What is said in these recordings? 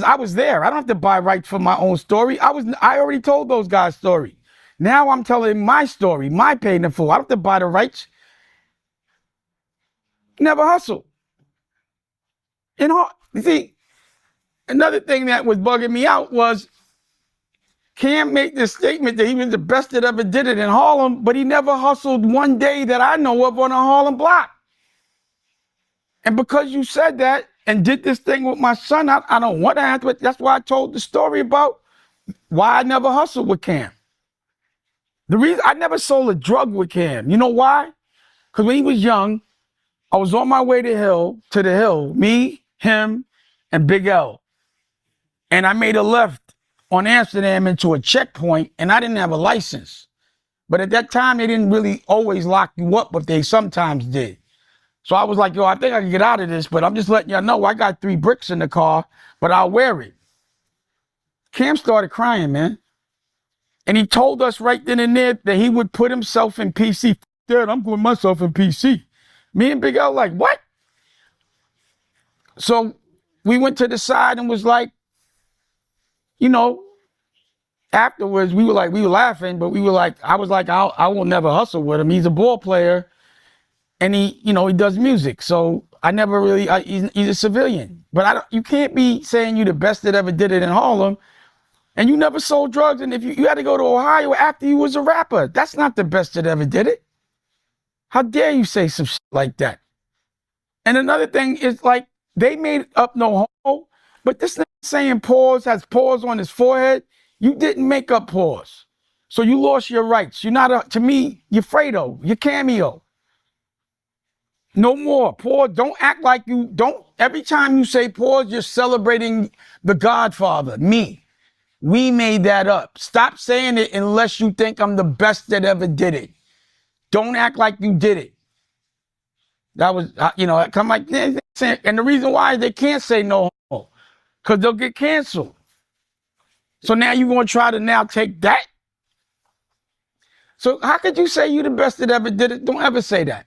I was there. I don't have to buy rights for my own story. I already told those guys' story. Now I'm telling my story, my pain in full. I don't have to buy the rights. Never hustle. You see, another thing that was bugging me out was Cam made this statement that he was the best that ever did it in Harlem, but he never hustled one day that I know of on a Harlem block. And because you said that and did this thing with my son, I don't want to have to. That's why I told the story about why I never hustled with Cam. The reason I never sold a drug with Cam. You know why? Because when he was young, I was on my way to the hill, me, him, and Big L. And I made a left on Amsterdam into a checkpoint, and I didn't have a license. But at that time, they didn't really always lock you up, but they sometimes did. So I was like, yo, I think I can get out of this, but I'm just letting y'all know I got 3 bricks in the car, but I'll wear it. Cam started crying, man. And he told us right then and there that he would put himself in PC. Dad, I'm putting myself in PC. Me and Big L like, what? So we went to the side and was like, you know, afterwards we were laughing, but we were like, I was like, I will never hustle with him. He's a ball player and he does music. So I never really, he's a civilian. But you can't be saying you the best that ever did it in Harlem and you never sold drugs. And if you had to go to Ohio after you was a rapper, that's not the best that ever did it. How dare you say some shit like that? And another thing is like, they made up no homo, but this nigga saying pause has pause on his forehead. You didn't make up pause. So you lost your rights. You're not, to me, you're Fredo, you're Cameo. No more. Pause, don't act like every time you say pause, you're celebrating the Godfather, me. We made that up. Stop saying it unless you think I'm the best that ever did it. Don't act like you did it. That was, come like, and the reason why is they can't say no homo, because they'll get canceled. So now you're going to try to now take that? So how could you say you the best that ever did it? Don't ever say that.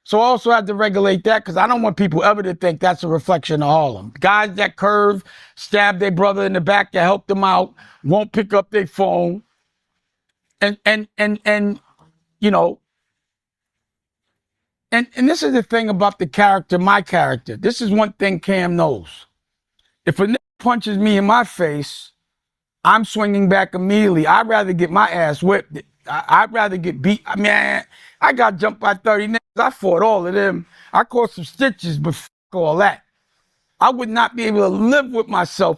So I also have to regulate that because I don't want people ever to think that's a reflection of Harlem. Guys that curve, stab their brother in the back to help them out, won't pick up their phone. And this is the thing about the character, my character. This is one thing Cam knows. If a nigga punches me in my face, I'm swinging back immediately. I'd rather get my ass whipped. I'd rather get beat. I mean, I got jumped by 30 niggas. I fought all of them. I caught some stitches, but fuck all that. I would not be able to live with myself